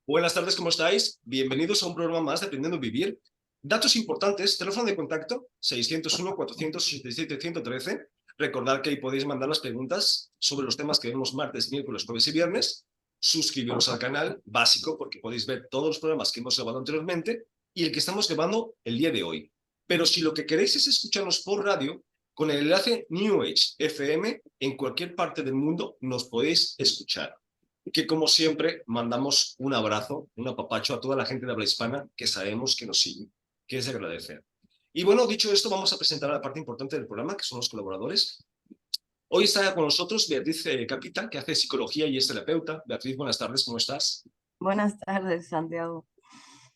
Buenas tardes, ¿cómo estáis? Bienvenidos a un programa más de Aprendiendo a Vivir. Datos importantes, teléfono de contacto 601-487-113. Recordad que ahí podéis mandar las preguntas sobre los temas que vemos martes, miércoles, jueves y viernes. Suscribiros al canal, básico, porque podéis ver todos los programas que hemos grabado anteriormente y el que estamos grabando el día de hoy. Pero si lo que queréis es escucharnos por radio, con el enlace New Age FM, en cualquier parte del mundo nos podéis escuchar. Que como siempre mandamos un abrazo, un apapacho a toda la gente de habla hispana que sabemos que nos sigue, que es de agradecer. Y bueno, dicho esto, vamos a presentar a la parte importante del programa, que son los colaboradores. Hoy está con nosotros Beatriz Capita, que hace psicología y es terapeuta. Beatriz, buenas tardes, ¿cómo estás? Buenas tardes, Santiago.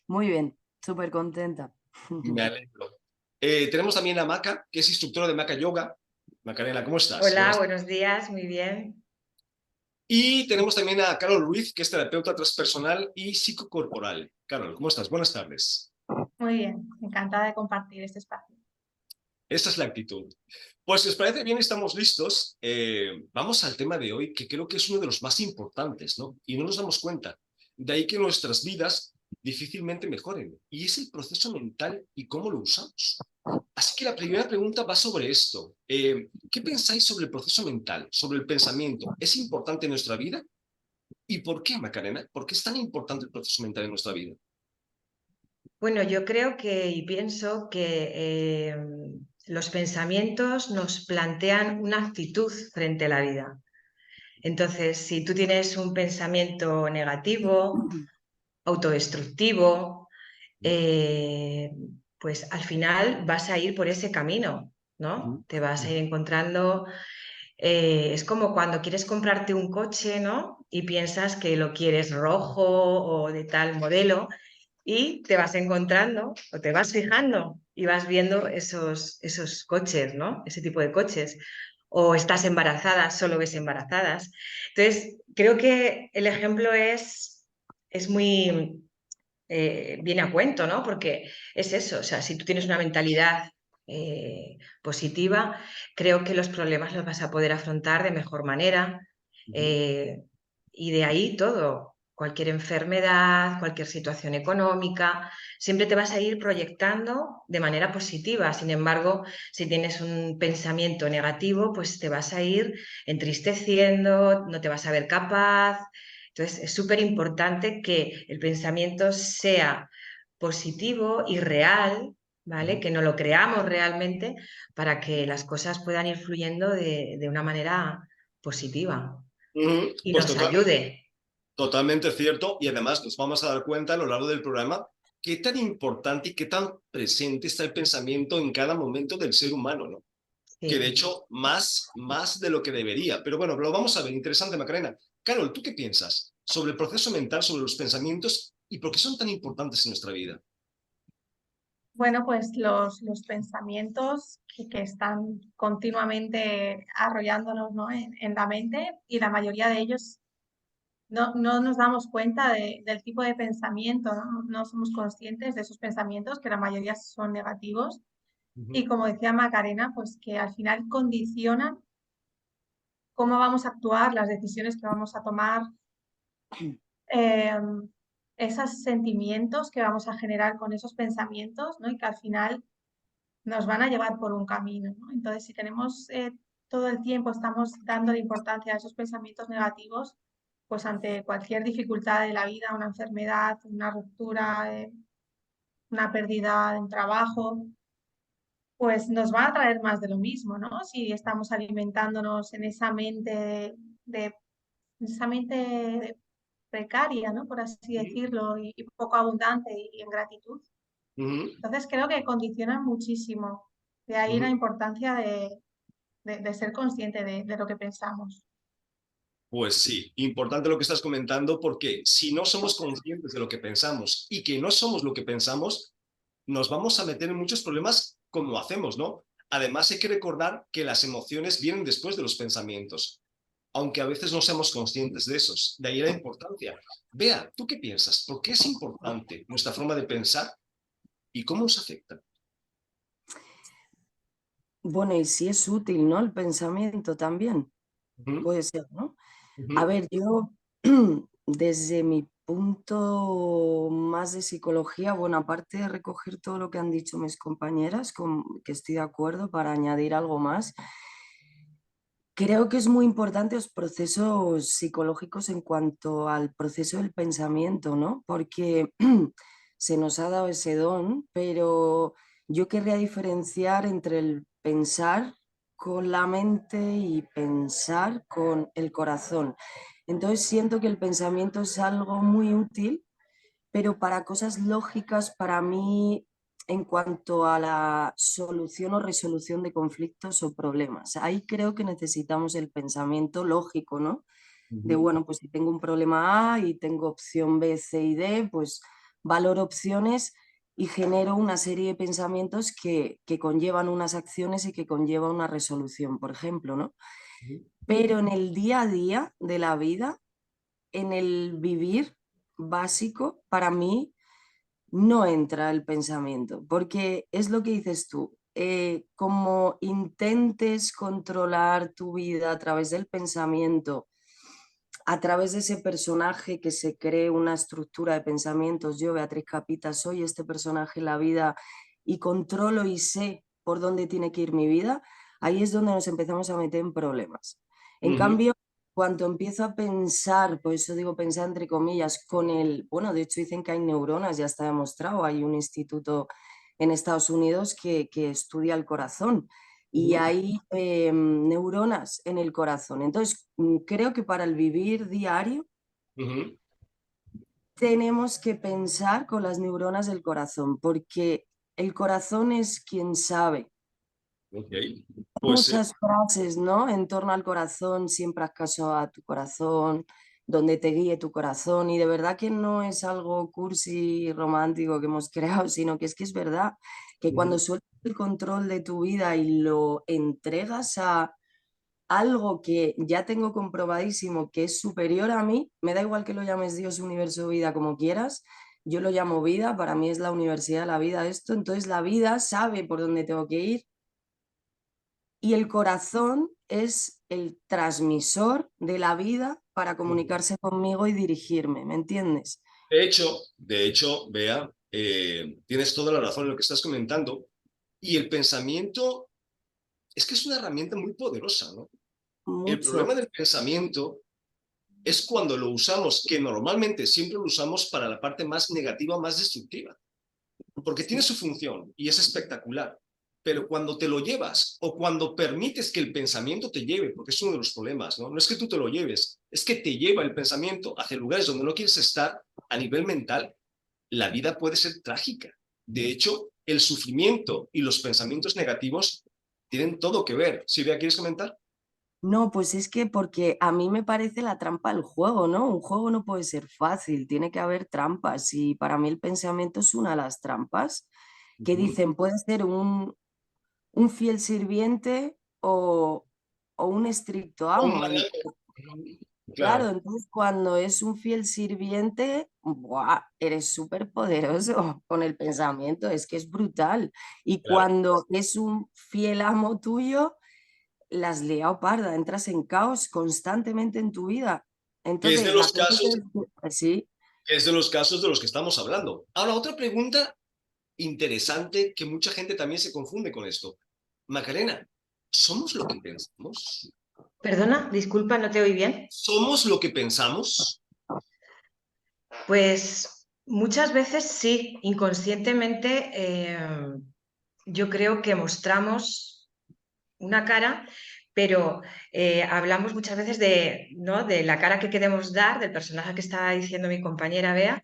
Muy bien, súper contenta. Me alegro. Tenemos también a Maca, que es instructora de Maca Yoga. Macarena, ¿cómo estás? Hola, Buenas. buenos días, muy bien. Y tenemos también a Carol Ruiz, que es terapeuta transpersonal y psicocorporal. Carol, ¿cómo estás? Buenas tardes. Muy bien, encantada de compartir este espacio. Esa es la actitud. Pues si os parece bien, estamos listos. Vamos al tema de hoy, que creo que es uno de los más importantes, ¿no? Y no nos damos cuenta. De ahí que nuestras vidas difícilmente mejoren. Y es el proceso mental y cómo lo usamos. Así que la primera pregunta va sobre esto. ¿Qué pensáis sobre el proceso mental, sobre el pensamiento? ¿Es importante en nuestra vida? ¿Y por qué, Macarena? ¿Por qué es tan importante el proceso mental en nuestra vida? Bueno, yo creo que y pienso que los pensamientos nos plantean una actitud frente a la vida. Entonces, si tú tienes un pensamiento negativo, autodestructivo, eh, pues al final vas a ir por ese camino, ¿no? Te vas a ir encontrando. Es como cuando quieres comprarte un coche, ¿no? Y piensas que lo quieres rojo o de tal modelo y te vas encontrando o te vas fijando y vas viendo esos coches, ¿no? Ese tipo de coches. O estás embarazada, solo ves embarazadas. Entonces, creo que el ejemplo es muy, viene a cuento, ¿no? Porque es eso, o sea, si tú tienes una mentalidad positiva, creo que los problemas los vas a poder afrontar de mejor manera. eh, y de ahí todo, cualquier enfermedad, cualquier situación económica, siempre te vas a ir proyectando de manera positiva. Sin embargo, si tienes un pensamiento negativo, pues te vas a ir entristeciendo, no te vas a ver capaz. Entonces, es súper importante que el pensamiento sea positivo y real, ¿vale? Que no lo creamos realmente para que las cosas puedan ir fluyendo de una manera positiva y Pues nos ayude. totalmente cierto, y además nos vamos a dar cuenta a lo largo del programa qué tan importante y qué tan presente está el pensamiento en cada momento del ser humano, ¿no? Que de Sí. hecho más de lo que debería. Pero bueno, lo vamos a ver. Interesante, Macarena. Carol, ¿tú qué piensas sobre el proceso mental, sobre los pensamientos y por qué son tan importantes en nuestra vida? Bueno, pues los pensamientos que están continuamente arrollándonos, ¿no? en la mente, y la mayoría de ellos no nos damos cuenta del tipo de pensamiento, ¿no? No somos conscientes de esos pensamientos, que la mayoría son negativos. Y como decía Macarena, pues que al final condicionan cómo vamos a actuar, las decisiones que vamos a tomar, eh, esos sentimientos que vamos a generar con esos pensamientos, ¿no? Y que al final nos van a llevar por un camino, ¿no? Entonces, si tenemos todo el tiempo, estamos dándole importancia a esos pensamientos negativos, pues ante cualquier dificultad de la vida, una enfermedad, una ruptura, una pérdida en trabajo, pues nos va a traer más de lo mismo, ¿no? Si estamos alimentándonos en esa mente de esa mente precaria, ¿no? Por así decirlo, y poco abundante y en gratitud. Entonces creo que condiciona muchísimo. De ahí la importancia de ser consciente de lo que pensamos. Pues sí, importante lo que estás comentando porque si no somos conscientes de lo que pensamos y que no somos lo que pensamos, nos vamos a meter en muchos problemas como hacemos, ¿no? Además, hay que recordar que las emociones vienen después de los pensamientos, aunque a veces no seamos conscientes de esos. De ahí la importancia. Bea, ¿tú qué piensas? ¿Por qué es importante nuestra forma de pensar y cómo nos afecta? Bueno, y si es útil, ¿no? El pensamiento también, Uh -huh. puede ser, ¿no? Uh A -huh. ver, yo desde mi punto más de psicología, bueno, aparte de recoger todo lo que han dicho mis compañeras, que estoy de acuerdo, para añadir algo más, creo que es muy importante los procesos psicológicos en cuanto al proceso del pensamiento, ¿no? Porque se nos ha dado ese don, pero yo querría diferenciar entre el pensar con la mente y pensar con el corazón. Entonces siento que el pensamiento es algo muy útil, pero para cosas lógicas, para mí, en cuanto a la solución o resolución de conflictos o problemas, ahí creo que necesitamos el pensamiento lógico, ¿no? De, Ujú. bueno, pues si tengo un problema A y tengo opción B, C y D, pues valoro opciones y genero una serie de pensamientos que conllevan unas acciones y que conllevan una resolución, por ejemplo, ¿no? Ujú. Pero en el día a día de la vida, en el vivir básico, para mí no entra el pensamiento, porque es lo que dices tú, como intentes controlar tu vida a través del pensamiento, a través de ese personaje que se cree una estructura de pensamientos, yo, Beatriz Capita, soy este personaje en la vida y controlo y sé por dónde tiene que ir mi vida, ahí es donde nos empezamos a meter en problemas. En Ujú. cambio, cuando empiezo a pensar, por eso digo pensar entre comillas, con el, bueno, de hecho dicen que hay neuronas, ya está demostrado, hay un instituto en Estados Unidos que estudia el corazón y Ujú. hay neuronas en el corazón. Entonces, creo que para el vivir diario Ujú. tenemos que pensar con las neuronas del corazón, porque el corazón es quien sabe. Ok. Pues Muchas frases, ¿no? En torno al corazón, siempre haz caso a tu corazón, donde te guíe tu corazón. Y de verdad que no es algo cursi romántico que hemos creado, sino que es verdad que ujú. cuando sueltas el control de tu vida y lo entregas a algo que ya tengo comprobadísimo que es superior a mí, me da igual que lo llames Dios, universo, vida, como quieras, yo lo llamo vida, para mí es la universidad de la vida esto, entonces la vida sabe por dónde tengo que ir y el corazón es el transmisor de la vida para Ujú. comunicarse conmigo y dirigirme, ¿me entiendes? De hecho, Bea, tienes toda la razón en lo que estás comentando. Y el pensamiento es que es una herramienta muy poderosa, ¿no? El Mucho. problema del pensamiento es cuando lo usamos, que normalmente siempre lo usamos para la parte más negativa, más destructiva, porque tiene Sí. su función y es espectacular. Pero cuando te lo llevas o cuando permites que el pensamiento te lleve, porque es uno de los problemas, ¿no? No es que tú te lo lleves, es que te lleva el pensamiento hacia lugares donde no quieres estar a nivel mental, la vida puede ser trágica. De hecho, el sufrimiento y los pensamientos negativos tienen todo que ver. Silvia, ¿quieres comentar? No, pues es que porque a mí me parece la trampa del juego, ¿no? Un juego no puede ser fácil, tiene que haber trampas y para mí el pensamiento es una de las trampas que Ujú. dicen puede ser un fiel sirviente o un estricto Un amo. Y manejo. claro, Claro, entonces cuando es un fiel sirviente, ¡buah! Eres súper poderoso con el pensamiento, es que es brutal. Y claro. cuando es un fiel amo tuyo, las has liado parda, entras en caos constantemente en tu vida. Que es de Entonces, la los gente casos, sí, que es de los casos de los que estamos hablando. Ahora, otra pregunta interesante que mucha gente también se confunde con esto. Macarena, ¿somos lo que pensamos? Perdona, disculpa, no te oí bien. ¿Somos lo que pensamos? Pues muchas veces sí, inconscientemente yo creo que mostramos una cara, pero hablamos muchas veces de, ¿no? de la cara que queremos dar, del personaje que estaba diciendo mi compañera Bea,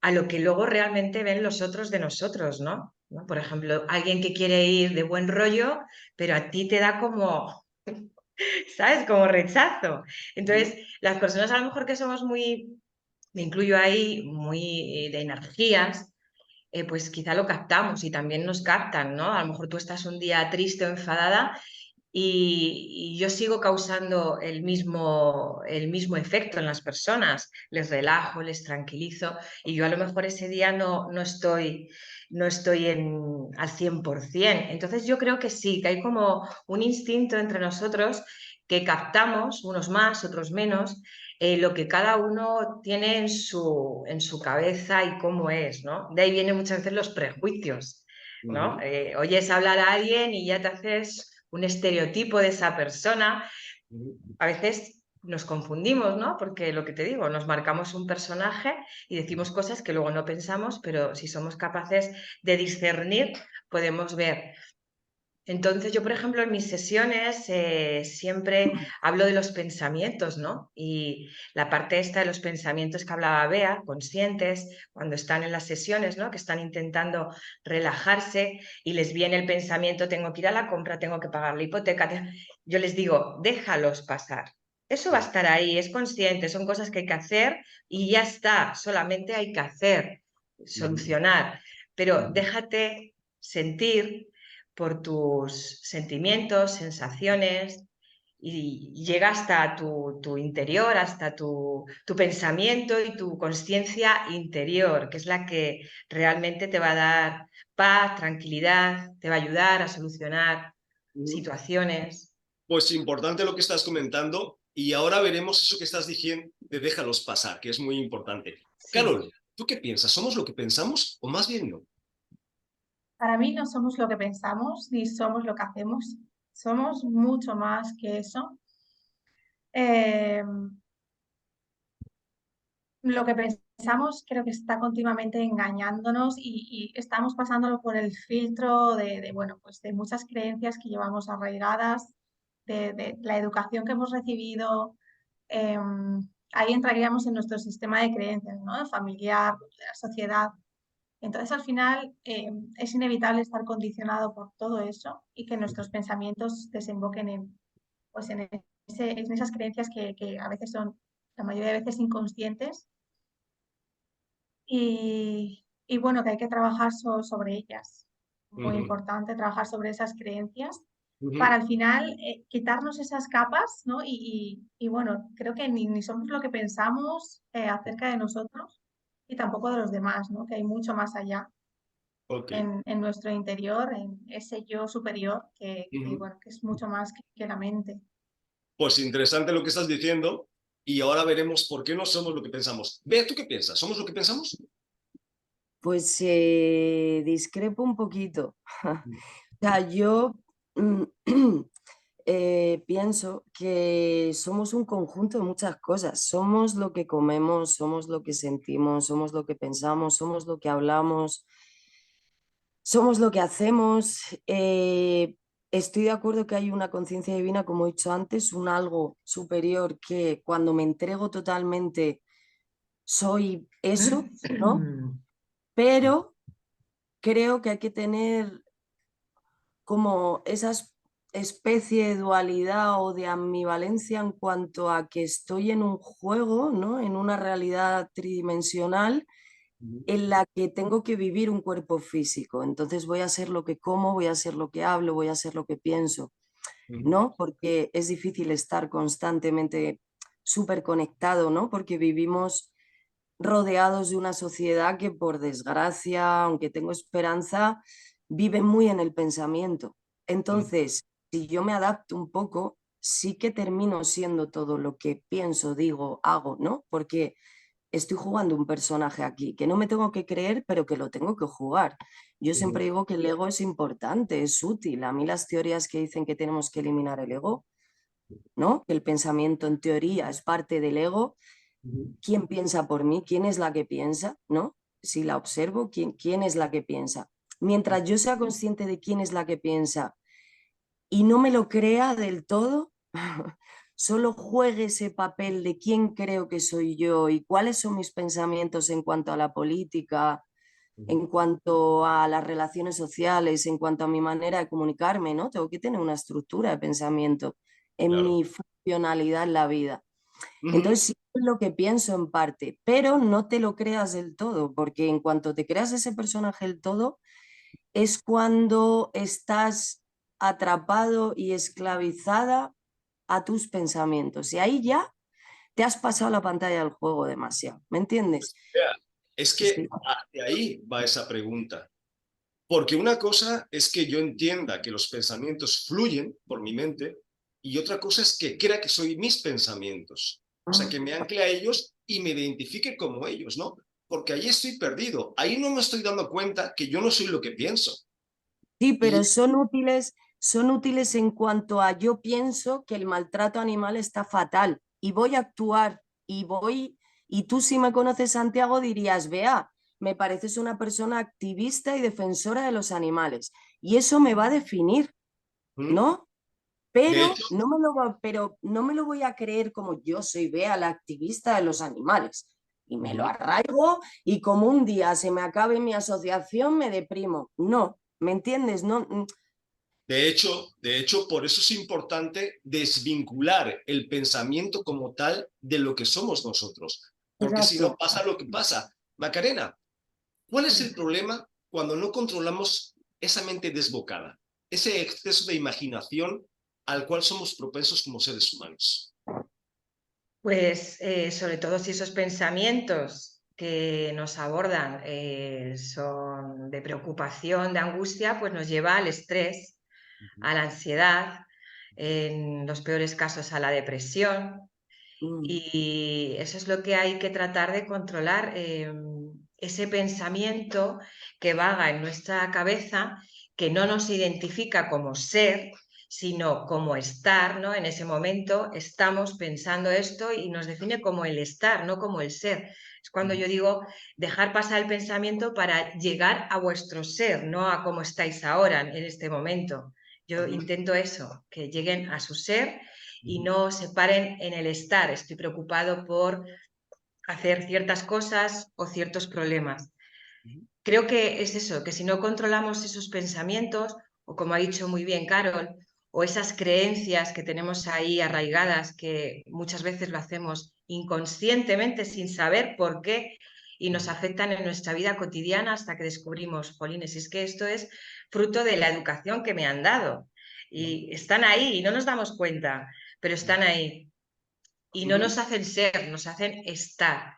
a lo que luego realmente ven los otros de nosotros, ¿no? ¿No? Por ejemplo, alguien que quiere ir de buen rollo, pero a ti te da como, ¿sabes? Como rechazo. Ujú. Entonces, las personas a lo mejor que somos muy, me incluyo ahí, muy de energías, pues quizá lo captamos y también nos captan, ¿no? A lo mejor tú estás un día triste o enfadada y yo sigo causando el mismo efecto en las personas. Les relajo, les tranquilizo y yo a lo mejor ese día no estoy al 100%. Entonces yo creo que sí, que hay como un instinto entre nosotros que captamos, unos más, otros menos, lo que cada uno tiene en su cabeza y cómo es, ¿no? De ahí vienen muchas veces los prejuicios, ¿no? Oyes hablar a alguien y ya te haces un estereotipo de esa persona. A veces nos confundimos, ¿no? Porque lo que te digo, nos marcamos un personaje y decimos cosas que luego no pensamos, pero si somos capaces de discernir, podemos ver. Entonces, yo, por ejemplo, en mis sesiones siempre hablo de los pensamientos, ¿no? Y la parte esta de los pensamientos que hablaba Bea, conscientes, cuando están en las sesiones, ¿no? Que están intentando relajarse y les viene el pensamiento, tengo que ir a la compra, tengo que pagar la hipoteca. Yo les digo, déjalos pasar. Eso va a estar ahí, es consciente, son cosas que hay que hacer y ya está, solamente hay que hacer, solucionar. Pero déjate sentir por tus sentimientos, sensaciones, y llega hasta tu interior, hasta tu pensamiento y tu conciencia interior, que es la que realmente te va a dar paz, tranquilidad, te va a ayudar a solucionar situaciones. Pues importante lo que estás comentando, y ahora veremos eso que estás diciendo de déjalos pasar, que es muy importante. Sí. Carol, ¿tú qué piensas? ¿Somos lo que pensamos o más bien no? Para mí no somos lo que pensamos ni somos lo que hacemos. Somos mucho más que eso. Eh, lo que pensamos creo que está continuamente engañándonos y estamos pasándolo por el filtro bueno, pues de muchas creencias que llevamos arraigadas, de la educación que hemos recibido. Ahí entraríamos en nuestro sistema de creencias, ¿no? Familiar, de la sociedad. Entonces, al final, es inevitable estar condicionado por todo eso y que nuestros pensamientos desemboquen pues en esas creencias que a veces son, la mayoría de veces, inconscientes y bueno, que hay que trabajar sobre ellas. Muy importante trabajar sobre esas creencias para al final quitarnos esas capas, ¿no? Y bueno, creo que ni somos lo que pensamos acerca de nosotros y tampoco de los demás, ¿no? Que hay mucho más allá. Okay. En nuestro interior, en ese yo superior bueno, que es mucho más que la mente. Pues interesante lo que estás diciendo, y ahora veremos por qué no somos lo que pensamos. Bea, ¿tú qué piensas? ¿Somos lo que pensamos? Pues discrepo un poquito. O sea, yo pienso que somos un conjunto de muchas cosas. Somos lo que comemos, somos lo que sentimos, somos lo que pensamos, somos lo que hablamos, somos lo que hacemos. Estoy de acuerdo que hay una conciencia divina, como he dicho antes, un algo superior que cuando me entrego totalmente soy eso, ¿no? Pero creo que hay que tener como esa especie de dualidad o de ambivalencia en cuanto a que estoy en un juego, ¿no? En una realidad tridimensional en la que tengo que vivir un cuerpo físico. Entonces voy a ser lo que como, voy a ser lo que hablo, voy a ser lo que pienso, ¿no? Porque es difícil estar constantemente súper conectado, ¿no? Porque vivimos rodeados de una sociedad que, por desgracia, aunque tengo esperanza, vive muy en el pensamiento. Entonces, si yo me adapto un poco, sí que termino siendo todo lo que pienso, digo, hago, ¿no? Porque estoy jugando un personaje aquí, que no me tengo que creer, pero que lo tengo que jugar. Yo siempre digo que el ego es importante, es útil. A mí las teorías que dicen que tenemos que eliminar el ego, ¿no? Que el pensamiento en teoría es parte del ego. ¿Quién piensa por mí? ¿Quién es la que piensa? ¿No? Si la observo, ¿quién es la que piensa? Mientras yo sea consciente de quién es la que piensa y no me lo crea del todo, solo juegue ese papel de quién creo que soy yo y cuáles son mis pensamientos en cuanto a la política, en cuanto a las relaciones sociales, en cuanto a mi manera de comunicarme, ¿no? Tengo que tener una estructura de pensamiento en Claro. mi funcionalidad en la vida. Entonces sí es lo que pienso en parte, pero no te lo creas del todo, porque en cuanto te creas ese personaje del todo, es cuando estás atrapado y esclavizada a tus pensamientos. Y ahí ya te has pasado la pantalla del juego demasiado, ¿me entiendes? Es Sí. que de ahí va esa pregunta. Porque una cosa es que yo entienda que los pensamientos fluyen por mi mente, y otra cosa es que crea que soy mis pensamientos. O sea, que me ancle a ellos y me identifique como ellos, ¿no? Porque ahí estoy perdido. Ahí no me estoy dando cuenta que yo no soy lo que pienso. Sí, pero Y son útiles en cuanto a yo pienso que el maltrato animal está fatal y voy a actuar y tú si me conoces, Santiago, dirías, vea, me pareces una persona activista y defensora de los animales y eso me va a definir, ¿Mm? ¿no? De hecho, Pero no me lo voy a creer como yo soy Bea, la activista de los animales. Y me lo ujú. arraigo y como un día se me acabe mi asociación, me deprimo. No, ¿me entiendes? No, por eso es importante desvincular el pensamiento como tal de lo que somos nosotros. Porque si no exacto. pasa lo que pasa. Macarena, ¿cuál es el problema cuando no controlamos esa mente desbocada? Ese exceso de imaginación al cual somos propensos como seres humanos. Pues sobre todo si esos pensamientos que nos abordan son de preocupación, de angustia, pues nos lleva al estrés, a la ansiedad, en los peores casos a la depresión. Mm, Y eso es lo que hay que tratar de controlar, ese pensamiento que vaga en nuestra cabeza, que no nos identifica como ser, sino como estar, ¿no? En ese momento estamos pensando esto y nos define como el estar, no como el ser. Es cuando yo digo dejar pasar el pensamiento para llegar a vuestro ser, no a cómo estáis ahora en este momento. Yo intento eso, que lleguen a su ser y no se paren en el estar. Estoy preocupado por hacer ciertas cosas o ciertos problemas. Creo que es eso, que si no controlamos esos pensamientos, o como ha dicho muy bien Carol, o esas creencias que tenemos ahí arraigadas, que muchas veces lo hacemos inconscientemente sin saber por qué y nos afectan en nuestra vida cotidiana hasta que descubrimos, jolines, es que esto es fruto de la educación que me han dado. Y están ahí y no nos damos cuenta, pero están ahí. Y no nos hacen ser, nos hacen estar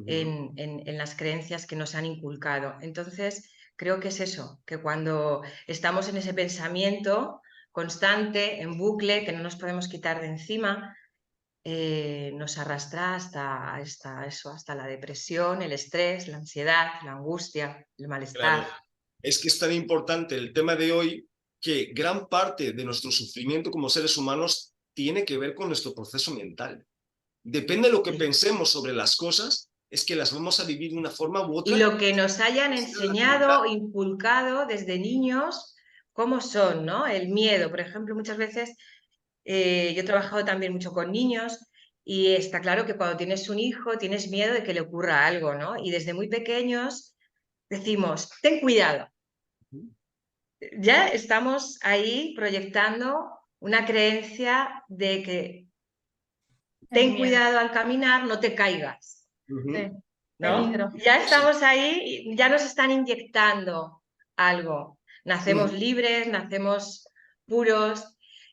en las creencias que nos han inculcado. Entonces, creo que es eso, que cuando estamos en ese pensamiento constante, en bucle, que no nos podemos quitar de encima, nos arrastra hasta la depresión, el estrés, la ansiedad, la angustia, el Claro, malestar. es que es tan importante el tema de hoy que gran parte de nuestro sufrimiento como seres humanos tiene que ver con nuestro proceso mental. Depende de lo que Sí. pensemos sobre las cosas, es que las vamos a vivir de una forma u Y otra. lo que nos hayan enseñado, inculcado desde niños, cómo son, ¿no? El miedo, por ejemplo, muchas veces yo he trabajado también mucho con niños y está claro que cuando tienes un hijo tienes miedo de que le ocurra algo, ¿no? Y desde muy pequeños decimos, ten cuidado. Ya estamos ahí proyectando una creencia de que El ten miedo, cuidado al caminar, no te caigas, sí, ¿no? peligro. Ya Sí. estamos ahí, y ya nos están inyectando algo. Nacemos libres, nacemos puros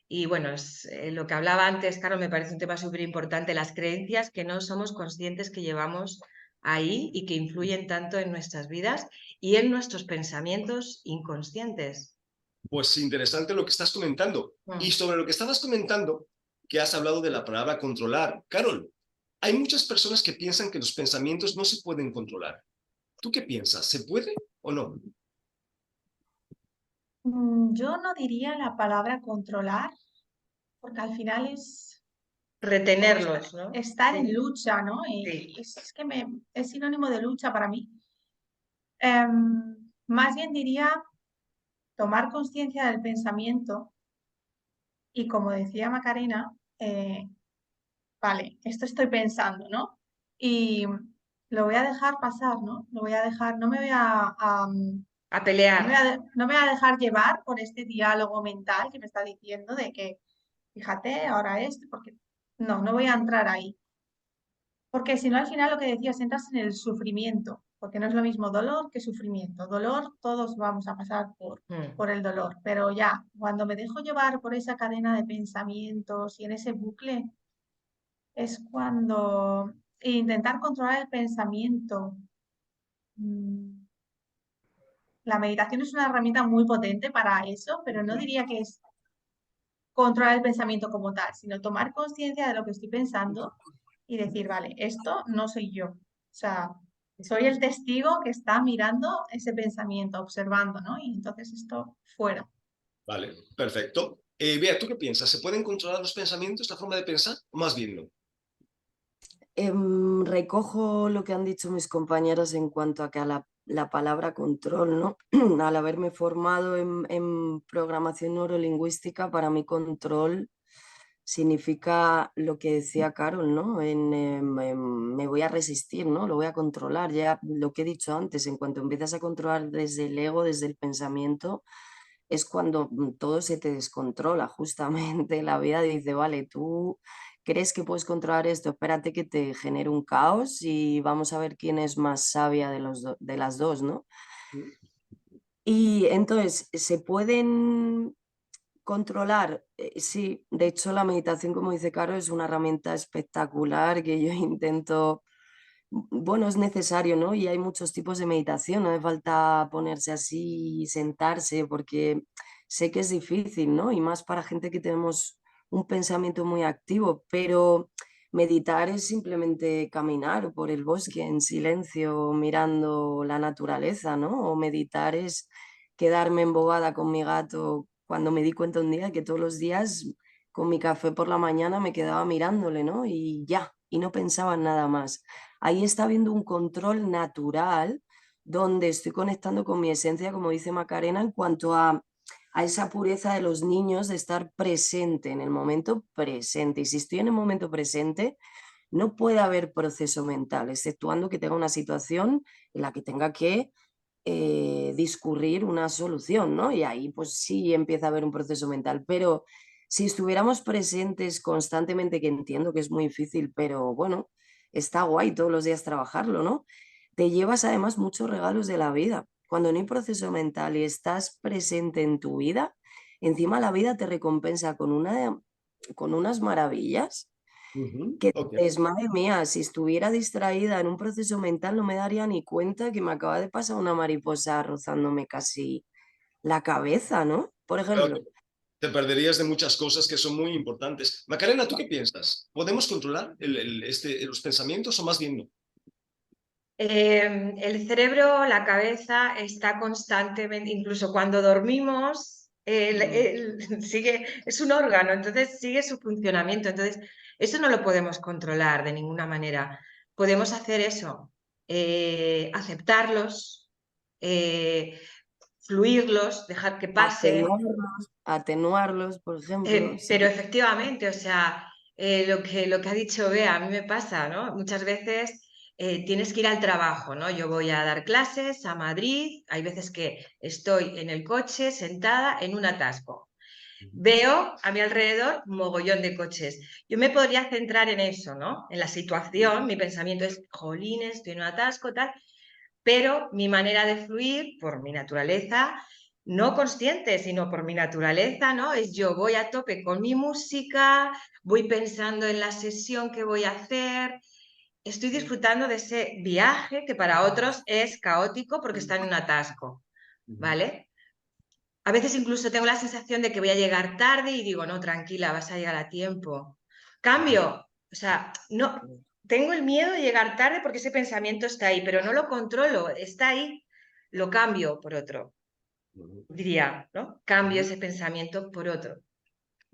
y bueno, es, lo que hablaba antes, Carlos, me parece un tema súper importante, las creencias que no somos conscientes que llevamos ahí y que influyen tanto en nuestras vidas y en nuestros pensamientos inconscientes. Pues interesante lo que estás comentando. Y sobre lo que estabas comentando, que has hablado de la palabra controlar. Carol, hay muchas personas que piensan que los pensamientos no se pueden controlar. ¿Tú qué piensas? ¿Se puede o no? Yo no diría la palabra controlar, porque al final es como Retenerlos, ¿no? estar en Sí, lucha, ¿no? sí. Y es que es sinónimo de lucha para mí. Más bien diría tomar conciencia del pensamiento y como decía Macarena, vale, esto estoy pensando, ¿no? Y lo voy a dejar pasar, ¿no? Lo voy a dejar, no me voy A pelear. no me voy a dejar llevar por este diálogo mental que me está diciendo de que, fíjate, ahora esto, porque no voy a entrar ahí. Porque si no, al final lo que decías, entras en el sufrimiento, porque no es lo mismo dolor que sufrimiento. Dolor, todos vamos a pasar Mm. por el dolor, pero ya, cuando me dejo llevar por esa cadena de pensamientos y en ese bucle, es cuando intentar controlar el pensamiento. mm, La meditación es una herramienta muy potente para eso, pero no diría que es controlar el pensamiento como tal, sino tomar conciencia de lo que estoy pensando y decir, vale, esto no soy yo. O sea, soy el testigo que está mirando ese pensamiento, observando, ¿no? Y entonces esto fuera. Vale, perfecto. Bea, ¿tú qué piensas? ¿Se pueden controlar los pensamientos, la forma de pensar? O más bien no. Recojo lo que han dicho mis compañeros en cuanto a que a la palabra control, ¿no? Al haberme formado en programación neurolingüística, para mí control significa lo que decía Carol, ¿no? Me voy a resistir, ¿no? Lo voy a controlar. Ya lo que he dicho antes, en cuanto empiezas a controlar desde el ego, desde el pensamiento, es cuando todo se te descontrola, justamente. La vida dice, vale, tú crees que puedes controlar esto, espérate que te genere un caos y vamos a ver quién es más sabia de las dos, ¿no? Y entonces, ¿se pueden controlar? Sí, de hecho la meditación, como dice Caro, es una herramienta espectacular que yo intento, bueno, es necesario, ¿no? Y hay muchos tipos de meditación, no hace falta ponerse así y sentarse, porque sé que es difícil, ¿no? Y más para gente que tenemos un pensamiento muy activo, pero meditar es simplemente caminar por el bosque en silencio mirando la naturaleza, ¿no? O meditar es quedarme embobada con mi gato cuando me di cuenta un día que todos los días con mi café por la mañana me quedaba mirándole, ¿no? Y ya, y no pensaba en nada más. Ahí está habiendo un control natural donde estoy conectando con mi esencia, como dice Macarena, en cuanto a esa pureza de los niños de estar presente en el momento presente. Y si estoy en el momento presente, no puede haber proceso mental, exceptuando que tenga una situación en la que tenga que discurrir una solución, ¿no? Y ahí pues sí empieza a haber un proceso mental, pero si estuviéramos presentes constantemente, que entiendo que es muy difícil, pero bueno, está guay todos los días trabajarlo, ¿no? Te llevas además muchos regalos de la vida. Cuando no hay proceso mental y estás presente en tu vida, encima la vida te recompensa con unas maravillas que Ok. es, madre mía, si estuviera distraída en un proceso mental no me daría ni cuenta que me acaba de pasar una mariposa rozándome casi la cabeza, ¿no? Por Claro ejemplo. que te perderías de muchas cosas que son muy importantes. Macarena, ¿tú qué piensas? ¿Podemos controlar los pensamientos o más bien no? El cerebro, la cabeza está constantemente, incluso cuando dormimos, sigue, es un órgano, entonces sigue su funcionamiento. Entonces, eso no lo podemos controlar de ninguna manera. Podemos hacer eso, aceptarlos, fluirlos, dejar que pase. Atenuarlos, por ejemplo. Sí. Pero efectivamente, o sea, lo que ha dicho Bea, a mí me pasa, ¿no? Muchas veces tienes que ir al trabajo, ¿no? Yo voy a dar clases a Madrid, hay veces que estoy en el coche sentada en un atasco. Veo a mi alrededor un mogollón de coches. Yo me podría centrar en eso, ¿no? En la situación, mi pensamiento es, jolines, estoy en un atasco, tal, pero mi manera de fluir, por mi naturaleza, no consciente, sino por mi naturaleza, ¿no? Es yo voy a tope con mi música, voy pensando en la sesión que voy a hacer, estoy disfrutando de ese viaje que para otros es caótico porque está en un atasco, ¿vale? A veces incluso tengo la sensación de que voy a llegar tarde y digo, no, tranquila, vas a llegar a tiempo. Cambio, o sea, no, tengo el miedo de llegar tarde porque ese pensamiento está ahí, pero no lo controlo, está ahí, lo cambio por otro, diría, ¿no? Cambio ese pensamiento por otro.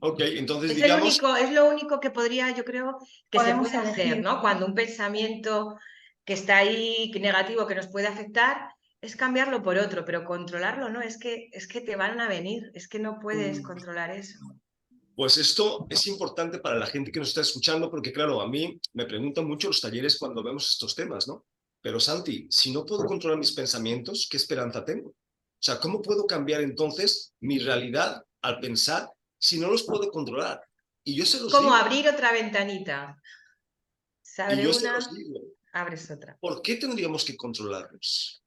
Ok, entonces Es digamos, lo único que podría, yo creo, que se Podemos puede hacer, elegir. ¿no? Cuando un pensamiento que está ahí, negativo, que nos puede afectar, es cambiarlo por otro, pero controlarlo, ¿no? Es que te van a venir, es que no puedes controlar eso. pues esto es importante para la gente que nos está escuchando, porque claro, a mí me preguntan mucho los talleres cuando vemos estos temas, ¿no? Pero Santi, si no puedo controlar mis pensamientos, ¿qué esperanza tengo? O sea, ¿cómo puedo cambiar entonces mi realidad al pensar si no los puedo controlar? Y yo se los Como digo, abrir otra ventanita. Se y abre yo se una, los digo, abres otra. ¿por qué tendríamos que controlarlos?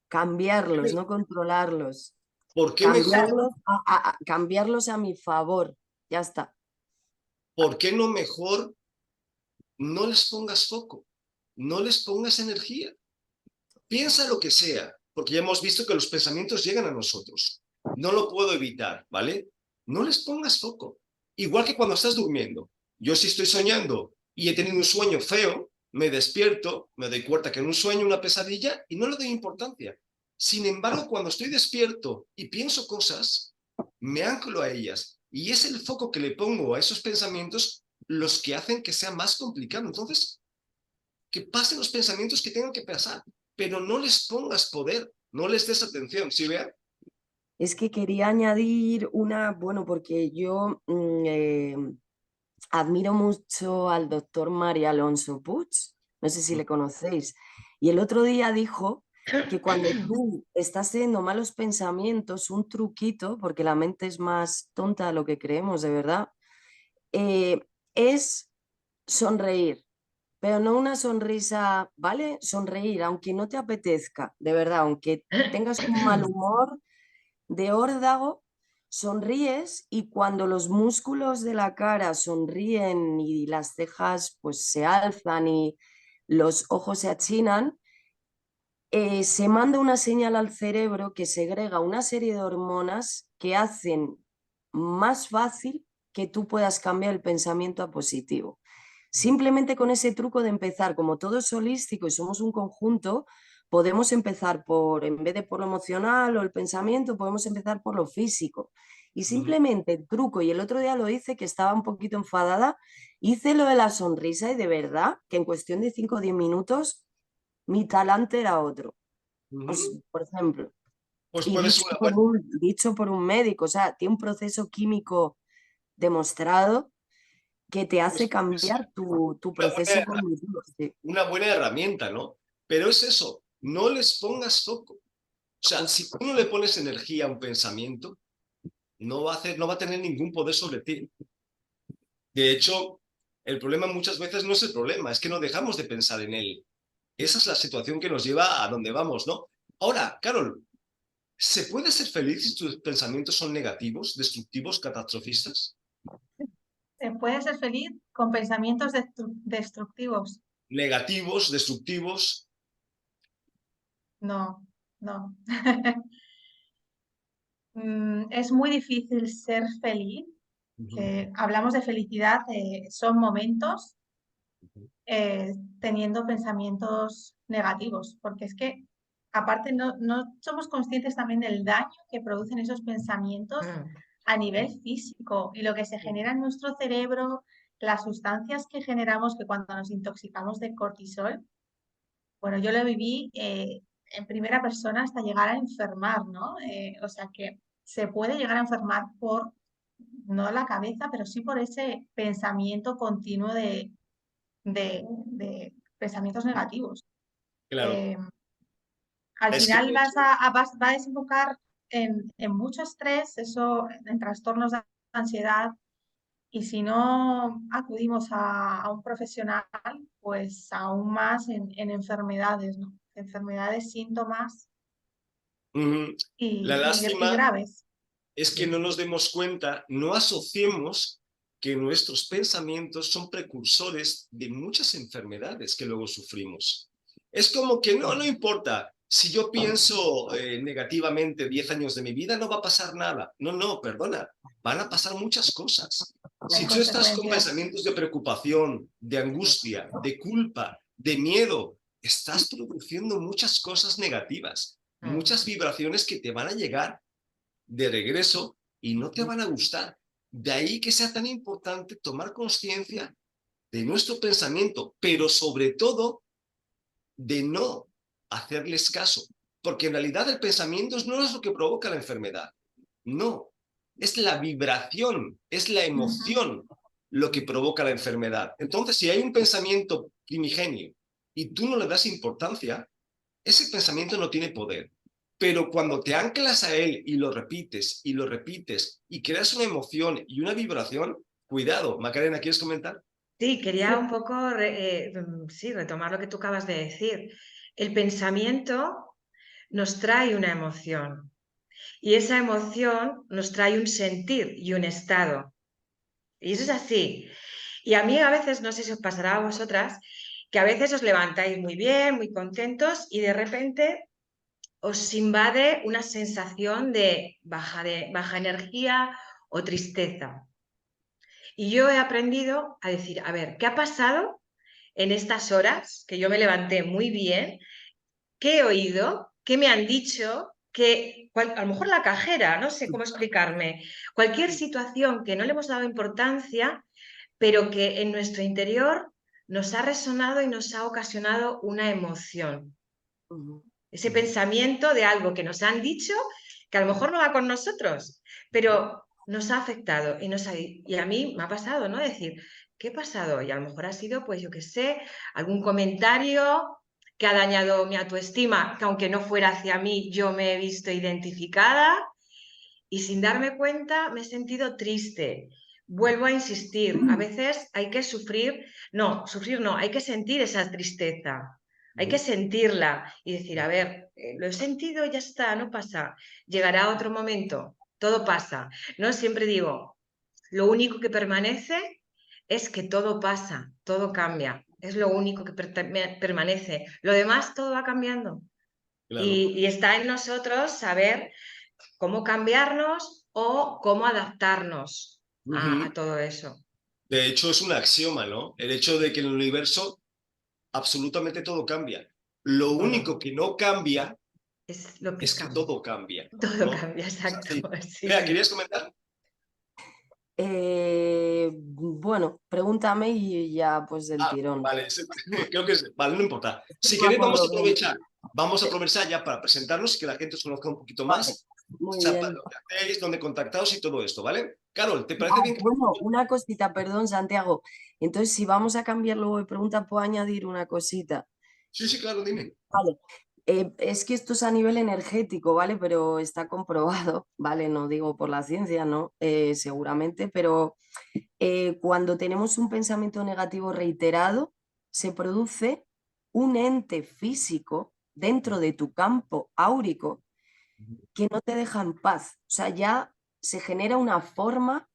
Cambiarlos, no controlarlos. ¿Por qué mejor? Cambiarlos a mi favor. Ya está. ¿Por qué no mejor no les pongas foco? No les pongas energía. Piensa lo que sea, porque ya hemos visto que los pensamientos llegan a nosotros. No lo puedo evitar, ¿vale? No les pongas foco. Igual que cuando estás durmiendo. Yo si estoy soñando y he tenido un sueño feo, me despierto, me doy cuenta que era un sueño, una pesadilla, y no le doy importancia. Sin embargo, cuando estoy despierto y pienso cosas, me anclo a ellas. Y es el foco que le pongo a esos pensamientos los que hacen que sea más complicado. Entonces, que pasen los pensamientos que tengan que pasar, pero no les pongas poder, no les des atención. ¿Sí, Bea? Es que quería añadir una, bueno, porque yo admiro mucho al doctor María Alonso Puig, no sé si le conocéis, y el otro día dijo que cuando tú estás teniendo malos pensamientos, un truquito, porque la mente es más tonta de lo que creemos, de verdad, es sonreír, pero no una sonrisa, ¿vale? Sonreír, aunque no te apetezca, de verdad, aunque tengas un mal humor de órdago, sonríes y cuando los músculos de la cara sonríen y las cejas pues se alzan y los ojos se achinan, se manda una señal al cerebro que segrega una serie de hormonas que hacen más fácil que tú puedas cambiar el pensamiento a positivo. Simplemente con ese truco de empezar, como todo es holístico y somos un conjunto, podemos empezar por, en vez de por lo emocional o el pensamiento, podemos empezar por lo físico. Y simplemente el truco, y el otro día lo hice, que estaba un poquito enfadada, hice lo de la sonrisa y de verdad que en cuestión de 5 o 10 minutos mi talante era otro. Pues, por ejemplo, Pues y puede ser una buena... dicho por un médico, o sea, tiene un proceso químico demostrado que te hace puede ser cambiar tu una proceso cognitivo. Sí. una buena herramienta, ¿no? Pero es eso, no les pongas foco. O sea, si tú no le pones energía a un pensamiento, no va a tener ningún poder sobre ti. De hecho, el problema muchas veces no es el problema, es que no dejamos de pensar en él. Esa es la situación que nos lleva a donde vamos, ¿no? Ahora, Carol, ¿se puede ser feliz si tus pensamientos son negativos, destructivos, catastrofistas? Se puede ser feliz con pensamientos destructivos. Negativos, destructivos. No, no. Es muy difícil ser feliz. Hablamos de felicidad, son momentos teniendo pensamientos negativos, porque es que aparte no somos conscientes también del daño que producen esos pensamientos a nivel físico y lo que se genera en nuestro cerebro, las sustancias que generamos, que cuando nos intoxicamos de cortisol, bueno, yo lo viví en primera persona hasta llegar a enfermar, ¿no? O sea que se puede llegar a enfermar por, no la cabeza, pero sí por ese pensamiento continuo de pensamientos negativos. Claro, Al es que final de hecho, va a desembocar en mucho estrés, eso, en trastornos de ansiedad, y si no acudimos a un profesional, pues aún más en enfermedades, ¿no? Enfermedades, síntomas la y lástima graves. es que no nos demos cuenta, no asociemos que nuestros pensamientos son precursores de muchas enfermedades que luego sufrimos. Es como que no importa, si yo pienso negativamente 10 años de mi vida, no va a pasar nada. No, perdona, van a pasar muchas cosas. Hay Si tú estás con consecuencias. pensamientos de preocupación, de angustia, de culpa, de miedo, estás produciendo muchas cosas negativas, muchas vibraciones que te van a llegar de regreso y no te van a gustar. De ahí que sea tan importante tomar conciencia de nuestro pensamiento, pero sobre todo de no hacerles caso, porque en realidad el pensamiento no es lo que provoca la enfermedad, no, es la vibración, es la emoción lo que provoca la enfermedad. Entonces, si hay un pensamiento primigenio y tú no le das importancia, ese pensamiento no tiene poder. Pero cuando te anclas a él y lo repites y lo repites y creas una emoción y una vibración, cuidado. Macarena, ¿quieres comentar? Sí, quería un poco sí, retomar lo que tú acabas de decir. El pensamiento nos trae una emoción y esa emoción nos trae un sentir y un estado. Y eso es así. Y a mí a veces, no sé si os pasará a vosotras, que a veces os levantáis muy bien, muy contentos y de repente os invade una sensación de baja energía o tristeza. Y yo he aprendido a decir, a ver, ¿qué ha pasado en estas horas que yo me levanté muy bien? ¿Qué he oído? ¿Qué me han dicho? A lo mejor la cajera, no sé cómo explicarme. Cualquier situación que no le hemos dado importancia, pero que en nuestro interior nos ha resonado y nos ha ocasionado una emoción. Ese pensamiento de algo que nos han dicho, que a lo mejor no va con nosotros, pero nos ha afectado y a mí me ha pasado, ¿no? Decir, ¿qué ha pasado? Y a lo mejor ha sido, pues yo qué sé, algún comentario que ha dañado mi autoestima, que aunque no fuera hacia mí, yo me he visto identificada y sin darme cuenta me he sentido triste. Vuelvo a insistir, a veces hay que sufrir no, hay que sentir esa tristeza, hay que sentirla y decir, a ver, lo he sentido, ya está, no pasa, llegará otro momento, todo pasa. No siempre digo, lo único que permanece es que todo pasa, todo cambia, es lo único que permanece, lo demás todo va cambiando. Claro. Y está en nosotros saber cómo cambiarnos o cómo adaptarnos a todo eso. De hecho, es un axioma, ¿no? El hecho de que en el universo absolutamente todo cambia. Lo único que no cambia Es lo que es que cambia. todo cambia, Todo ¿no? cambia, exacto. Sí. Sí, Mira, sí. ¿querías comentar? Bueno, pregúntame y ya pues del tirón. Vale, creo que es, vale, no importa. Si No me queréis, acuerdo bien. vamos a aprovechar ya para presentarnos y que la gente os conozca un poquito Vale, más, muy bien. lo que hacéis, dónde contactaos y todo esto, ¿vale? Carol, ¿te parece bien? Bueno, una cosita, perdón, Santiago. Entonces, si vamos a cambiar luego de pregunta, puedo añadir una cosita. Sí, sí, claro, dime. Vale. Es que esto es a nivel energético, ¿vale? Pero está comprobado, ¿vale? No digo por la ciencia, ¿no? Seguramente, pero cuando tenemos un pensamiento negativo reiterado, se produce un ente físico dentro de tu campo áurico que no te deja en paz. O sea, ya se genera una forma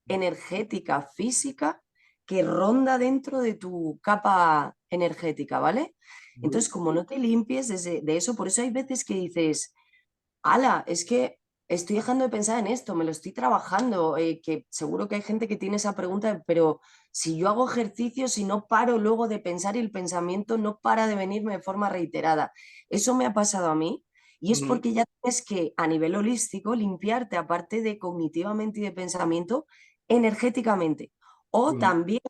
energética, física, que ronda dentro de tu capa energética, ¿vale? Entonces, como no te limpies de eso, por eso hay veces que dices, ala, es que estoy dejando de pensar en esto, me lo estoy trabajando, que seguro que hay gente que tiene esa pregunta, pero si yo hago ejercicios y no paro luego de pensar y el pensamiento no para de venirme de forma reiterada. Eso me ha pasado a mí y es porque ya tienes que, a nivel holístico, limpiarte, aparte de cognitivamente y de pensamiento, energéticamente. O también,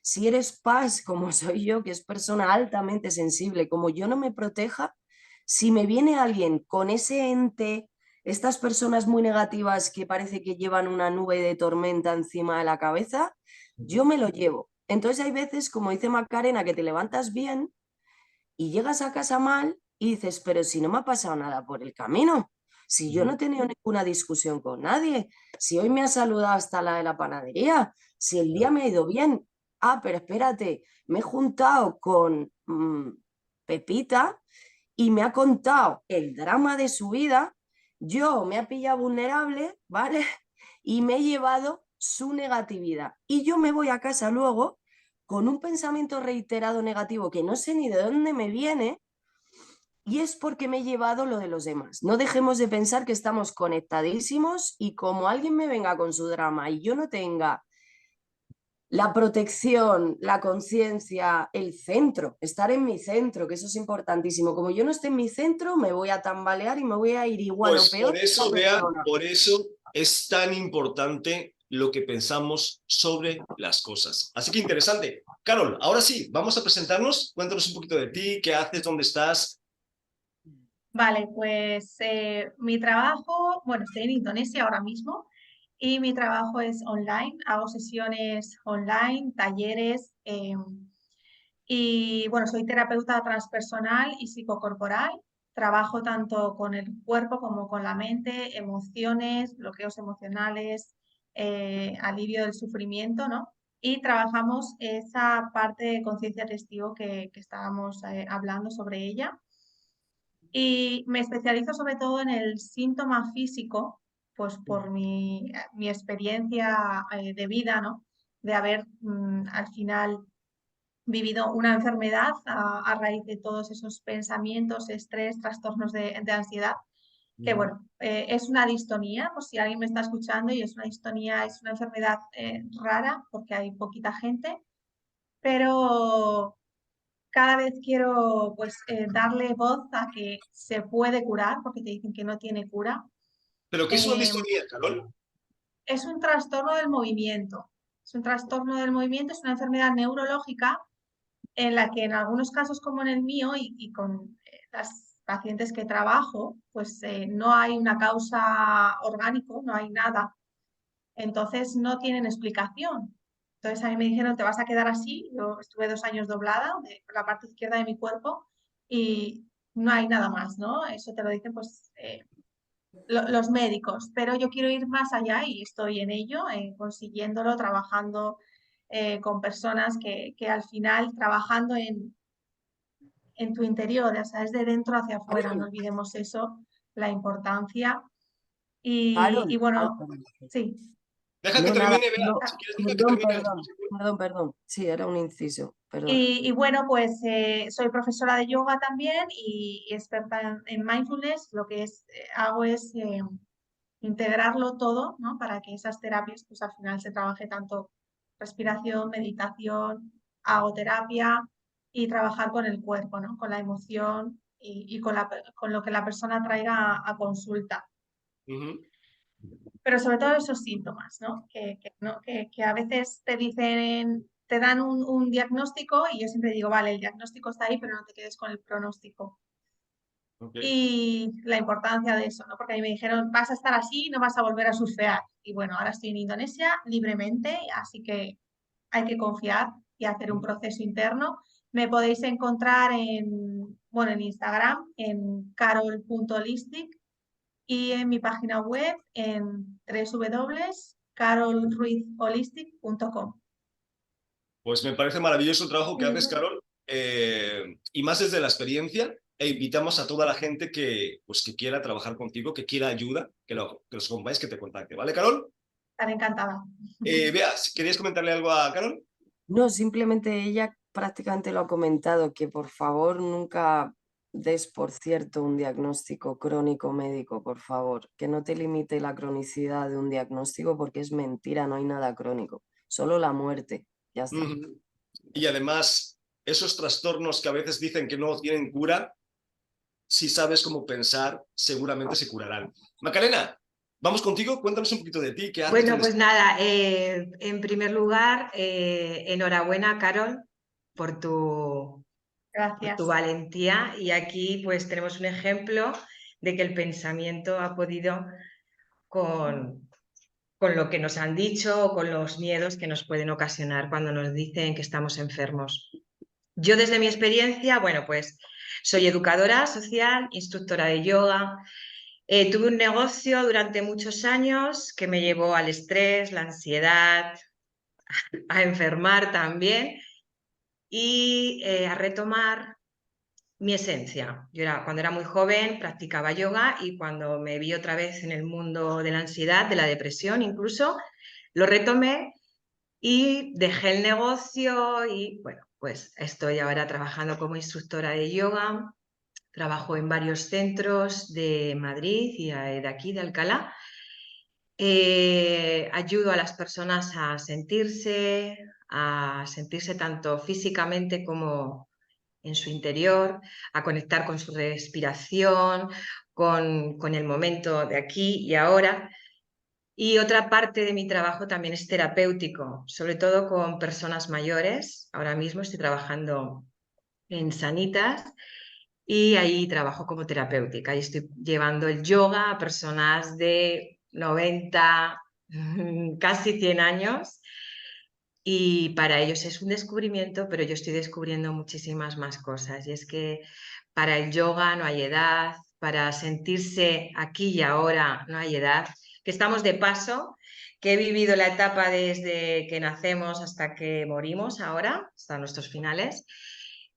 si eres paz, como soy yo, que es persona altamente sensible, como yo no me proteja, si me viene alguien con ese ente, estas personas muy negativas que parece que llevan una nube de tormenta encima de la cabeza, yo me lo llevo. Entonces hay veces, como dice Macarena, que te levantas bien y llegas a casa mal y dices, pero si no me ha pasado nada por el camino, si yo no he tenido ninguna discusión con nadie, si hoy me ha saludado hasta la de la panadería, si el día me ha ido bien, pero espérate, me he juntado con Pepita y me ha contado el drama de su vida, yo me ha pillado vulnerable, ¿vale? Y me he llevado su negatividad. Y yo me voy a casa luego con un pensamiento reiterado negativo que no sé ni de dónde me viene y es porque me he llevado lo de los demás. No dejemos de pensar que estamos conectadísimos y como alguien me venga con su drama y yo no tenga la protección, la conciencia, el centro, estar en mi centro, que eso es importantísimo. Como yo no esté en mi centro, me voy a tambalear y me voy a ir igual o Pues peor por que esa eso, Bea, persona. por eso es tan importante lo que pensamos sobre las cosas. Así que interesante. Carol, ahora sí, vamos a presentarnos. Cuéntanos un poquito de ti, qué haces, dónde estás. Vale, pues mi trabajo, bueno, estoy en Indonesia ahora mismo y mi trabajo es online, hago sesiones online, talleres y bueno, soy terapeuta transpersonal y psicocorporal. Trabajo tanto con el cuerpo como con la mente, emociones, bloqueos emocionales, alivio del sufrimiento, ¿no? Y trabajamos esa parte de conciencia testigo que estábamos hablando sobre ella. Y me especializo sobre todo en el síntoma físico, pues por mi experiencia de vida, ¿no? De haber al final vivido una enfermedad a raíz de todos esos pensamientos, estrés, trastornos de ansiedad. que bueno, es una distonía, por si alguien me está escuchando, y es una distonía, es una enfermedad rara porque hay poquita gente, pero cada vez quiero pues darle voz a que se puede curar, porque te dicen que no tiene cura. ¿Pero qué es una distonía, Carol? Es un trastorno del movimiento. Es un trastorno del movimiento, es una enfermedad neurológica en la que en algunos casos como en el mío y con las pacientes que trabajo, pues no hay una causa orgánico, no hay nada. Entonces no tienen explicación. Entonces a mí me dijeron, te vas a quedar así. Yo estuve 2 años doblada por la parte izquierda de mi cuerpo y no hay nada más, ¿no? Eso te lo dicen pues los médicos, pero yo quiero ir más allá y estoy en ello, consiguiéndolo, trabajando con personas que al final, trabajando en tu interior, o sea, es de dentro hacia afuera, no olvidemos eso, la importancia. Y Carol, ay, bueno, sí. Deja que no, nada, termine, Bea. no, Si quieres, deja que perdón, termine. perdón. Sí, era un inciso, perdón. Y bueno, pues soy profesora de yoga también y experta en mindfulness. Lo que hago es integrarlo todo, ¿no? Para que esas terapias, pues al final se trabaje tanto respiración, meditación, hago terapia y trabajar con el cuerpo, ¿no? Con la emoción y con lo que la persona traiga a consulta. Ujú. Pero sobre todo esos síntomas, ¿no? Que a veces te dicen, te dan un diagnóstico y yo siempre digo, vale, el diagnóstico está ahí, pero no te quedes con el pronóstico. Ok. Y la importancia de eso, ¿no? Porque a mí me dijeron, vas a estar así, no vas a volver a surfear. Y bueno, ahora estoy en Indonesia libremente, así que hay que confiar y hacer un proceso interno. Me podéis encontrar bueno, en Instagram, en carol.holistic y en mi página web en www.carolruizholistic.com. Pues me parece maravilloso el trabajo que haces, Carol, y más desde la experiencia, e invitamos a toda la gente pues, que quiera trabajar contigo, que quiera ayuda, que los acompañes, que te contacte, ¿vale, Carol? Estaré encantada. Bea, ¿querías comentarle algo a Carol? No, simplemente ella prácticamente lo ha comentado, que por favor nunca des por cierto un diagnóstico crónico médico, por favor, que no te limite la cronicidad de un diagnóstico porque es mentira, no hay nada crónico, solo la muerte, ya está. Y además, esos trastornos que a veces dicen que no tienen cura, si sabes cómo pensar, seguramente se curarán. Macarena, vamos contigo, cuéntanos un poquito de ti, qué haces. Bueno, pues nada, en primer lugar, enhorabuena, Carol, por tu Gracias. valentía. Y aquí pues tenemos un ejemplo de que el pensamiento ha podido con lo que nos han dicho o con los miedos que nos pueden ocasionar cuando nos dicen que estamos enfermos. Yo desde mi experiencia, bueno, pues soy educadora social, instructora de yoga. Tuve un negocio durante muchos años que me llevó al estrés, la ansiedad, a enfermar también y a retomar mi esencia. Cuando era muy joven practicaba yoga y cuando me vi otra vez en el mundo de la ansiedad, de la depresión incluso, lo retomé y dejé el negocio y bueno, pues estoy ahora trabajando como instructora de yoga. Trabajo en varios centros de Madrid y de aquí, de Alcalá. Ayudo a las personas a sentirse tanto físicamente como en su interior, a conectar con su respiración, con el momento de aquí y ahora. Y otra parte de mi trabajo también es terapéutico, sobre todo con personas mayores. Ahora mismo estoy trabajando en Sanitas y ahí trabajo como terapéutica y estoy llevando el yoga a personas de 90, casi 100 años y para ellos es un descubrimiento, pero yo estoy descubriendo muchísimas más cosas y es que para el yoga no hay edad, para sentirse aquí y ahora no hay edad, que estamos de paso, que he vivido la etapa desde que nacemos hasta que morimos ahora, hasta nuestros finales,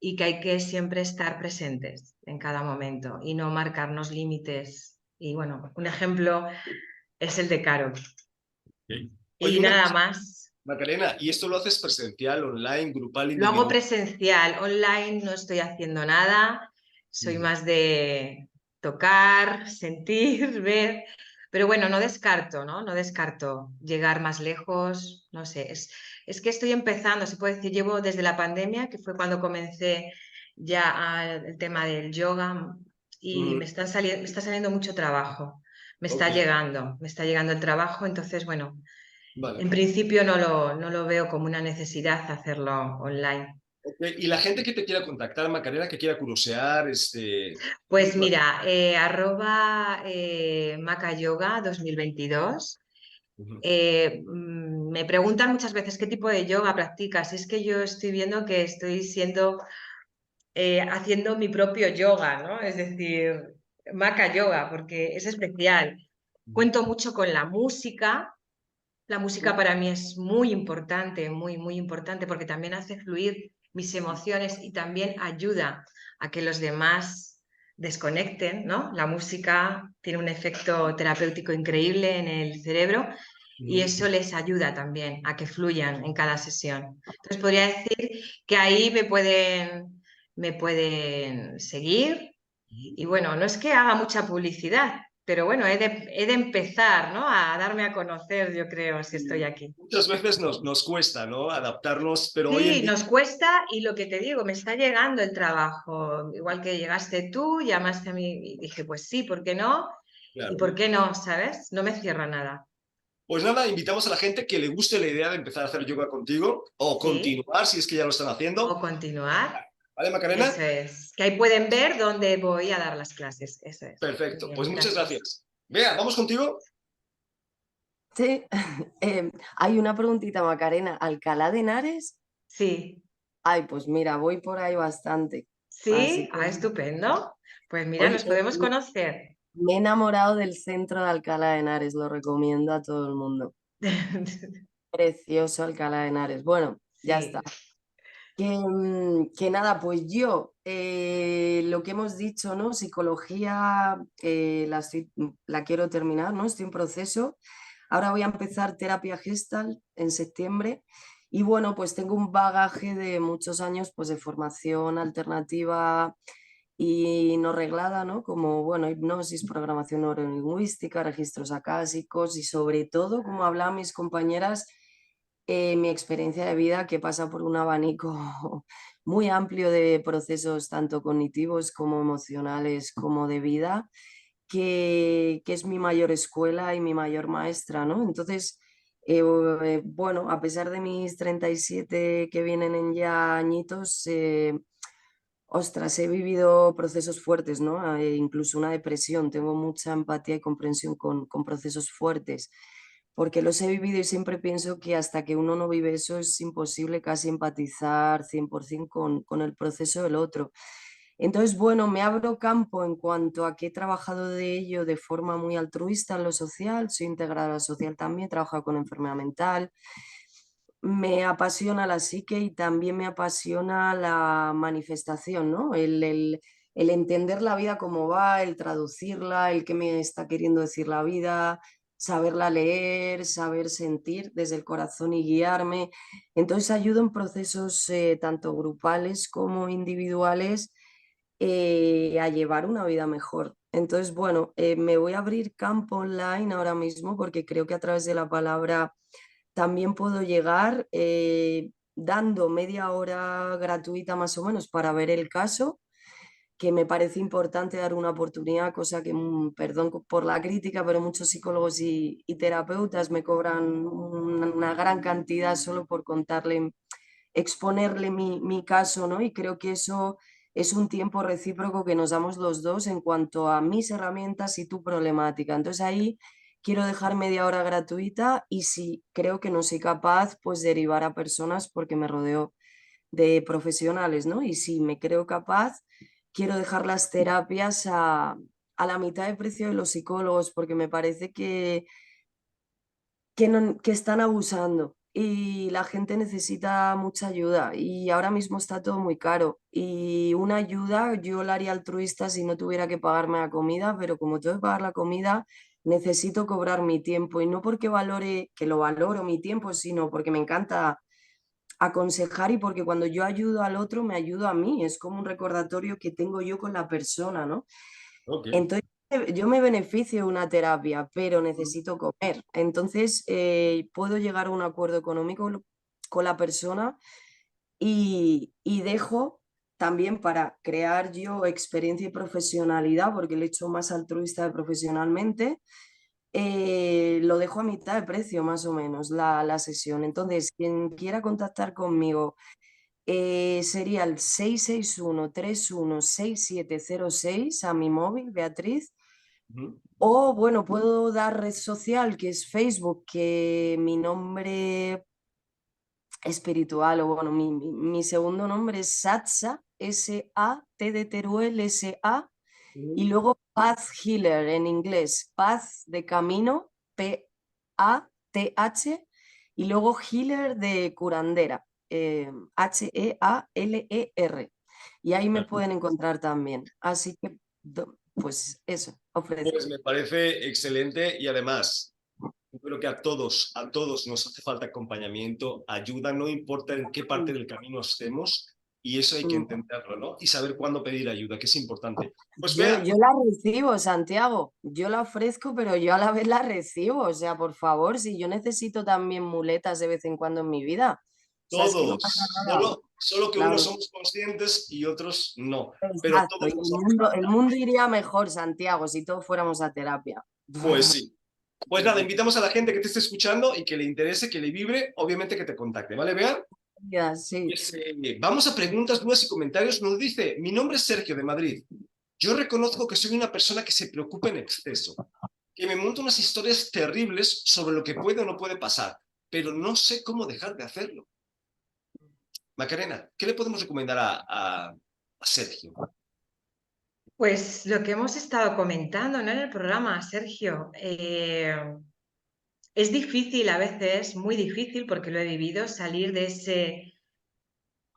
y que hay que siempre estar presentes en cada momento y no marcarnos límites. Y bueno, un ejemplo es el de Carol. Okay. Y Oye, nada más. Macarena, ¿y esto lo haces presencial, online, grupal, Lo hago individual? presencial, online no estoy haciendo nada, soy más de tocar, sentir, ver. Pero bueno, no descarto, ¿no? No descarto llegar más lejos, no sé. Es que estoy empezando, se puede decir, llevo desde la pandemia, que fue cuando comencé ya el tema del yoga, y me está saliendo mucho trabajo. Ok, Me está llegando el trabajo, entonces, bueno, vale. en principio no lo veo como una necesidad hacerlo online. Ok, y la gente que te quiera contactar, Macarena, que quiera curiosear, Pues mira, @macayoga 2022. Ujú. Me preguntan muchas veces qué tipo de yoga practicas. Es que yo estoy viendo que estoy haciendo mi propio yoga, ¿no? Es decir, Maca Yoga, porque es especial. Cuento mucho con la música. La música para mí es muy importante, muy, muy importante, porque también hace fluir mis emociones y también ayuda a que los demás desconecten, ¿no? La música tiene un efecto terapéutico increíble en el cerebro y eso les ayuda también a que fluyan en cada sesión. Entonces podría decir que ahí me pueden seguir y bueno, no es que haga mucha publicidad, pero bueno, he de empezar, ¿no? A darme a conocer, yo creo, si estoy aquí. Muchas veces nos cuesta, ¿no? Adaptarnos, pero hoy en Sí, día, nos cuesta y lo que te digo, me está llegando el trabajo. Igual que llegaste tú, llamaste a mí y dije, pues sí, ¿por qué no? ¿Y claro. por qué no? ¿Sabes? No me cierra nada. Pues nada, invitamos a la gente que le guste la idea de empezar a hacer yoga contigo o Sí, continuar si es que ya lo están o haciendo. continuar. ¿Vale, Macarena? Eso es. Que ahí pueden ver dónde voy a dar las clases. Eso es. Muy Perfecto, pues bien, muchas gracias. gracias. Vea, ¿vamos contigo? Sí, hay una preguntita, Macarena. ¿Alcalá de Henares? Sí. Ay, pues mira, voy por ahí bastante. Así Sí, que estupendo. Pues mira, Oye, nos podemos conocer. me he enamorado del centro de Alcalá de Henares, lo recomiendo a todo el mundo. Precioso Alcalá de Henares. Bueno, ya está. Sí, Que nada, pues yo, lo que hemos dicho, ¿no? Psicología, la quiero terminar, ¿no? Estoy en proceso. Ahora voy a empezar terapia Gestalt en septiembre. Y bueno, pues tengo un bagaje de muchos años pues, de formación alternativa y no reglada, ¿no? Como, bueno, hipnosis, programación neurolingüística, registros acásicos y sobre todo, como hablaban mis compañeras, mi experiencia de vida que pasa por un abanico muy amplio de procesos tanto cognitivos como emocionales como de vida, que es mi mayor escuela y mi mayor maestra, ¿no? Entonces, bueno, a pesar de mis 37 que vienen en ya añitos, ostras, he vivido procesos fuertes, ¿no? Incluso una depresión, tengo mucha empatía y comprensión con procesos fuertes porque los he vivido y siempre pienso que hasta que uno no vive eso es imposible casi empatizar 100% con el proceso del otro. Entonces, bueno, me abro campo en cuanto a que he trabajado de ello de forma muy altruista en lo social, soy integrada social también, he trabajado con enfermedad mental, me apasiona la psique y también me apasiona la manifestación, ¿no? El entender la vida como va, el traducirla, el que me está queriendo decir la vida, saberla leer, saber sentir desde el corazón y guiarme. Entonces ayudo en procesos tanto grupales como individuales a llevar una vida mejor. Entonces, bueno, me voy a abrir campo online ahora mismo porque creo que a través de la palabra también puedo llegar dando media hora gratuita más o menos para ver el caso, que me parece importante dar una oportunidad, cosa que, perdón por la crítica, pero muchos psicólogos y terapeutas me cobran una gran cantidad solo por contarle, exponerle mi caso, ¿no? Y creo que eso es un tiempo recíproco que nos damos los dos en cuanto a mis herramientas y tu problemática. Entonces ahí quiero dejar media hora gratuita y si creo que no soy capaz, pues derivar a personas porque me rodeo de profesionales, ¿no? Y si me creo capaz, quiero dejar las terapias a la mitad de precio de los psicólogos porque me parece que están abusando y la gente necesita mucha ayuda y ahora mismo está todo muy caro y una ayuda yo la haría altruista si no tuviera que pagarme la comida, pero como tengo que pagar la comida, necesito cobrar mi tiempo y no porque valore, que lo valoro mi tiempo, sino porque me encanta aconsejar y porque cuando yo ayudo al otro me ayudo a mí, es como un recordatorio que tengo yo con la persona, ¿no? Ok. Entonces, yo me beneficio de una terapia, pero necesito comer. Entonces, puedo llegar a un acuerdo económico con la persona y dejo también para crear yo experiencia y profesionalidad, porque le he hecho más altruista de profesionalmente, lo dejo a mitad de precio más o menos la sesión. Entonces, quien quiera contactar conmigo sería el 661-316706 a mi móvil, Beatriz. Ujú. O bueno, puedo dar red social que es Facebook, que mi nombre espiritual, o bueno, mi segundo nombre es Satsa, S-A-T de Teruel, S-A, y luego Path Healer en inglés, Path de camino, P-A-T-H, y luego Healer de curandera, H-E-A-L-E-R. Y ahí me pueden encontrar también. Así que, pues eso, ofrezco. Pues me parece excelente y además, yo creo que a todos nos hace falta acompañamiento, ayuda, no importa en qué parte del camino estemos, y eso hay que entenderlo, ¿no? Y saber cuándo pedir ayuda, que es importante. Pues Yo, vea, yo la recibo, Santiago. Yo la ofrezco, pero yo a la vez la recibo. O sea, por favor, si yo necesito también muletas de vez en cuando en mi vida. O sea, es que no pasa todos, nada. solo que unos Claro, somos conscientes y otros no, pero exacto. Y todos nos hace el falta. mundo iría mejor, Santiago, si todos fuéramos a terapia. Pues sí. Pues nada, invitamos a la gente que te esté escuchando y que le interese, que le vibre, obviamente que te contacte, ¿vale, Bea? Ya, sí. Pues, vamos a preguntas, dudas y comentarios. Nos dice, mi nombre es Sergio de Madrid. Yo reconozco que soy una persona que se preocupa en exceso, que me monta unas historias terribles sobre lo que puede o no puede pasar, pero no sé cómo dejar de hacerlo. Macarena, ¿qué le podemos recomendar a Sergio? Pues lo que hemos estado comentando, ¿no?, en el programa, Sergio, es difícil a veces, muy difícil, porque lo he vivido, salir de ese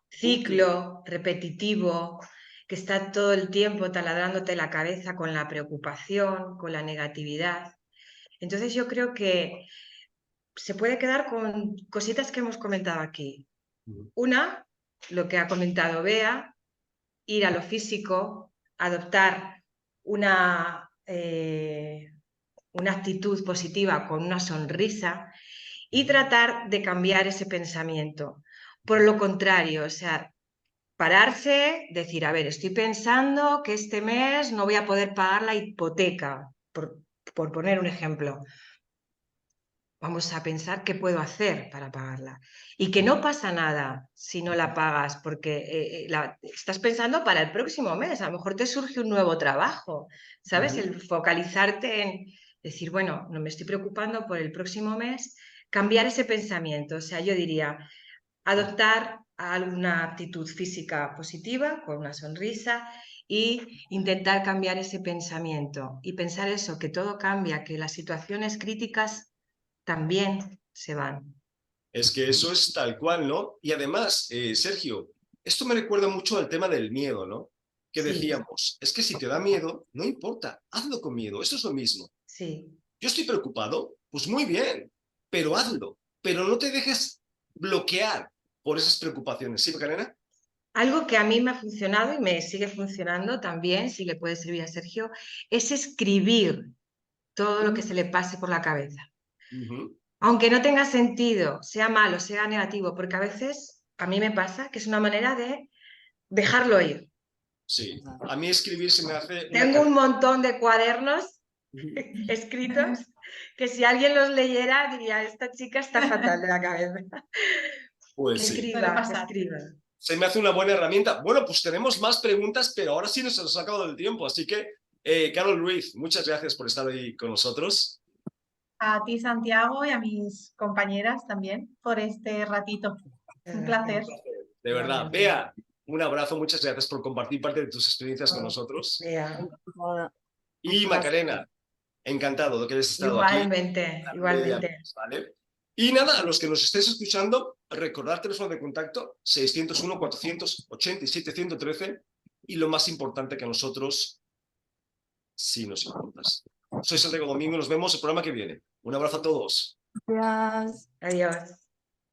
ciclo repetitivo que está todo el tiempo taladrándote la cabeza con la preocupación, con la negatividad. Entonces yo creo que se puede quedar con cositas que hemos comentado aquí. Una, lo que ha comentado Bea, ir a lo físico, adoptar una actitud positiva con una sonrisa y tratar de cambiar ese pensamiento. Por lo contrario, o sea, pararse, decir, a ver, estoy pensando que este mes no voy a poder pagar la hipoteca, por poner un ejemplo. Vamos a pensar qué puedo hacer para pagarla. Y que no pasa nada si no la pagas, porque estás pensando para el próximo mes. A lo mejor te surge un nuevo trabajo, ¿sabes? El focalizarte en decir, bueno, no me estoy preocupando por el próximo mes, cambiar ese pensamiento. O sea, yo diría, adoptar alguna actitud física positiva, con una sonrisa, y intentar cambiar ese pensamiento. Y pensar eso, que todo cambia, que las situaciones críticas también se van. Es que eso es tal cual, ¿no? Y además, Sergio, esto me recuerda mucho al tema del miedo, ¿no? Que Sí, decíamos, es que si te da miedo, no importa, hazlo con miedo, eso es lo mismo. sí. Yo estoy preocupado, pues muy bien, pero hazlo, pero no te dejes bloquear por esas preocupaciones, ¿sí, Macarena? Algo que a mí me ha funcionado y me sigue funcionando también, si le puede servir a Sergio, es escribir todo lo que se le pase por la cabeza. Aunque no tenga sentido, sea malo, sea negativo, porque a veces a mí me pasa que es una manera de dejarlo ir. Sí, a mí escribir se me hace una Tengo un montón de cuadernos escritos que si alguien los leyera diría, esta chica está fatal de la cabeza. Pues Que sí, Suele escriba, que pasar. escriba. se me hace una buena herramienta. Bueno, pues tenemos más preguntas, pero ahora sí nos ha acabado el tiempo, así que, Carol Ruiz, muchas gracias por estar ahí con nosotros. A ti, Santiago, y a mis compañeras también por este ratito. Un placer. De verdad, Igualmente. Bea, un abrazo, muchas gracias por compartir parte de tus experiencias con nosotros. Vea. Y Macarena, encantado de que hayas estado aquí. Igualmente, De igualmente. ¿vale? Y nada, a los que nos estéis escuchando, recordar teléfono de contacto 601-487-113 y lo más importante que a nosotros, sí nos importas. Soy Santiago Domingo, nos vemos el programa que viene. Un abrazo a todos. Gracias. Adiós.